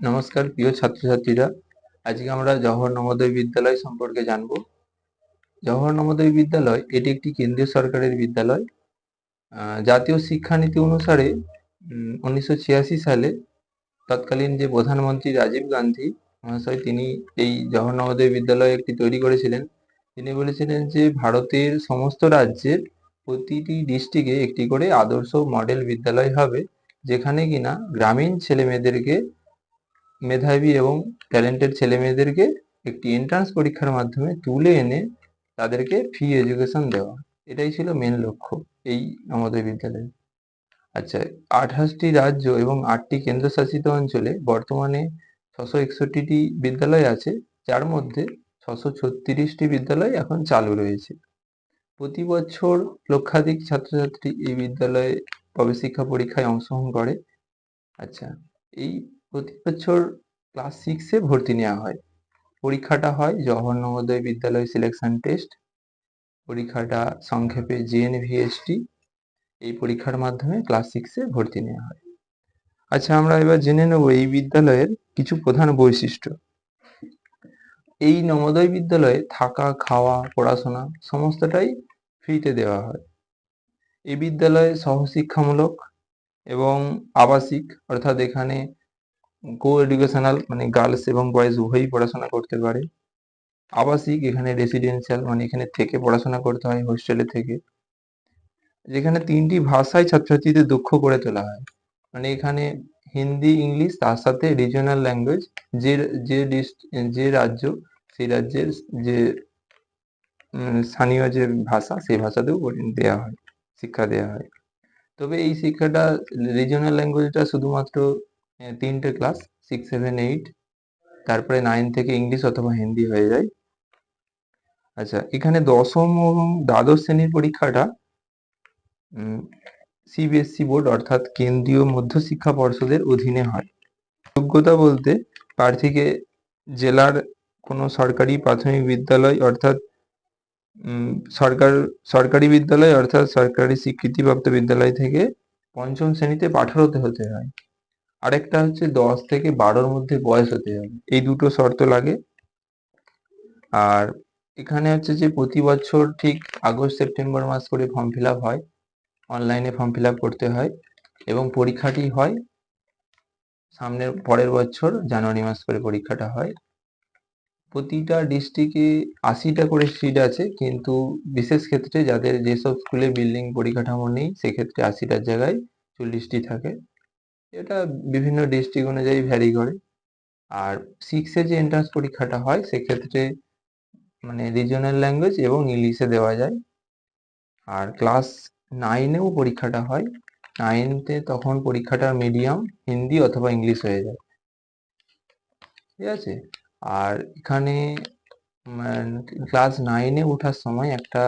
নমস্কার প্রিয় ছাত্রছাত্রীরা, আজকে আমরা জওহর নবোদয় বিদ্যালয় সম্পর্কে জানব। জওহর নবোদয় বিদ্যালয় এটি একটি কেন্দ্রীয় সরকারের বিদ্যালয়। জাতীয় শিক্ষানীতি অনুসারে 1986 সালে তৎকালীন যে প্রধানমন্ত্রী রাজীব গান্ধী মহাশয় তিনি এই জওহর নবোদয় বিদ্যালয় একটি তৈরি করেছিলেন। তিনি বলেছিলেন যে ভারতের সমস্ত রাজ্যের প্রতিটি ডিস্ট্রিক্টে একটি করে আদর্শ মডেল বিদ্যালয় হবে, যেখানে কিনা গ্রামীণ ছেলে মেয়েদেরকে, মেধাবী এবং ট্যালেন্টেড ছেলে মেয়েদেরকে একটি এন্ট্রান্স পরীক্ষার মাধ্যমে তুলে এনে তাদেরকে ফ্রি এডুকেশন দেওয়া। এটাই ছিল মেন লক্ষ্য এই নবোদয় বিদ্যালয়ে। আচ্ছা, 28টি রাজ্য এবং 8টি কেন্দ্রশাসিত অঞ্চলে বর্তমানে 661টি বিদ্যালয় আছে, যার মধ্যে 636টি বিদ্যালয় এখন চালু রয়েছে। প্রতি বছর লক্ষাধিক ছাত্রছাত্রী এই বিদ্যালয়ে প্রবেশ শিক্ষা পরীক্ষায় অংশগ্রহণ করে। আচ্ছা, এই প্রতি বছর ক্লাস 6-এ ভর্তি নেওয়া হয়। পরীক্ষাটা হয় জওহর নবোদয় বিদ্যালয় সিলেকশন টেস্ট। পরীক্ষাটা সংক্ষেপে JNVST। এই পরীক্ষার মাধ্যমে ক্লাস 6-এ ভর্তি নেওয়া হয়। আচ্ছা, আমরা এবার জেনে নেব এই বিদ্যালয়ের কিছু প্রধান বৈশিষ্ট্য। এই নবোদয় বিদ্যালয়ে থাকা, খাওয়া, পড়াশোনা সমস্তটাই ফ্রিতে দেওয়া হয়। এই বিদ্যালয়ে সহশিক্ষামূলক এবং আবাসিক, অর্থাৎ এখানে কো এডুকেশনাল মানে গার্লস এবং বয়েজ উভয়ই পড়াশোনা করতে পারে। আবাসিক, এখানে রেসিডেন্সিয়াল মানে এখানে থেকে পড়াশোনা করতে হয় হোস্টেলে থেকে। যেখানে 3টি ভাষায় ছাত্রছাত্রীদের দক্ষ করে তোলা হয়, মানে এখানে হিন্দি, ইংলিশ, তার সাথে রিজিওনাল ল্যাঙ্গুয়েজ, যে যে রাজ্য সেই রাজ্যের যে স্থানীয় যে ভাষা সেই ভাষাতেও দেওয়া হয়, শিক্ষা দেওয়া হয়। তবে এই শিক্ষাটা রিজিওনাল ল্যাঙ্গুয়েজটা শুধুমাত্র 3টে ক্লাস 6, 7, 8, তারপরে 9 থেকে ইংলিশ অথবা হিন্দি হয়ে যায়। আচ্ছা, এখানে দশম এবং দ্বাদশ শ্রেণীর পরীক্ষাটা CBSE বোর্ড অর্থাৎ কেন্দ্রীয় মধ্যশিক্ষা পর্ষদের অধীনে হয়। যোগ্যতা বলতে প্রার্থীকে জেলার কোনো সরকারি প্রাথমিক বিদ্যালয় অর্থাৎ সরকারি বিদ্যালয় অর্থাৎ সরকারি স্বীকৃতিপ্রাপ্ত বিদ্যালয় থেকে 5ম শ্রেণীতে পাঠরত হতে হয়। আরেকটা হচ্ছে 10 থেকে 12-র মধ্যে বয়স হতে হবে। এই দুটো শর্ত লাগে। আর এখানে হচ্ছে যে প্রতি বছর ঠিক আগস্ট সেপ্টেম্বর মাস করে ফর্ম ফিল আপ হয়, অনলাইনে ফর্ম ফিল আপ করতে হয় এবং পরীক্ষাটি হয় পরের বছর জানুয়ারি মাস করে পরীক্ষাটা হয়। প্রতিটা ডিস্ট্রিক্টে 80টা করে সিট আছে, কিন্তু বিশেষ ক্ষেত্রে যাদের যেসব স্কুলে বিল্ডিং পরিকাঠামো নেই সেক্ষেত্রে 80টার জায়গায় 40টি থাকে। এটা বিভিন্ন ডিস্ট্রিক্ট অনুযায়ী ভ্যারি করে। আর 6-এ যে এন্ট্রান্স পরীক্ষাটা হয় সেক্ষেত্রে মানে রিজিওনাল ল্যাঙ্গুয়েজ এবং ইংলিশে দেওয়া যায়। আর ক্লাস 9-এও পরীক্ষাটা হয়। 9-তে তখন পরীক্ষাটার মিডিয়াম হিন্দি অথবা ইংলিশ হয়ে যায়, ঠিক আছে। আর এখানে ক্লাস 9-এ ওঠার সময় একটা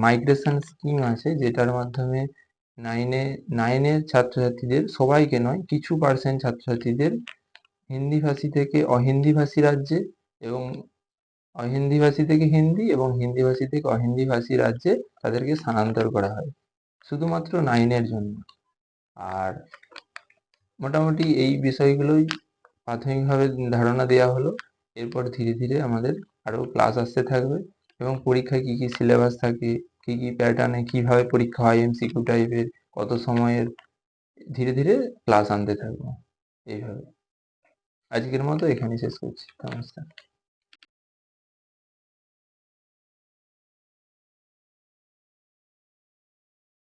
মাইগ্রেশন স্কিম আছে, যেটার মাধ্যমে 9-এর ছাত্রছাত্রীদের, সবাইকে নয়, কিছু পার্সেন্ট ছাত্রছাত্রীদের হিন্দিভাষী থেকে অহিন্দিভাষী রাজ্যে এবং অহিন্দিভাষী থেকে হিন্দি এবং হিন্দিভাষী থেকে অহিন্দিভাষী রাজ্যে তাদেরকে স্থানান্তর করা হয় শুধুমাত্র 9-এর জন্য। আর মোটামুটি এই বিষয়গুলোই প্রাথমিকভাবে ধারণা দেওয়া হলো। এরপর ধীরে ধীরে আমাদের আরো ক্লাস আসতে থাকবে এবং পরীক্ষায় কি কি সিলেবাস থাকে, কি কি প্যাটার্নে কিভাবে পরীক্ষা হয়, MCQ টাইপের, কত সময়ের, ধীরে ধীরে ক্লাস আনতে থাকবো এইভাবে। আজকের মতো এখানেই শেষ করছি। নমস্কার।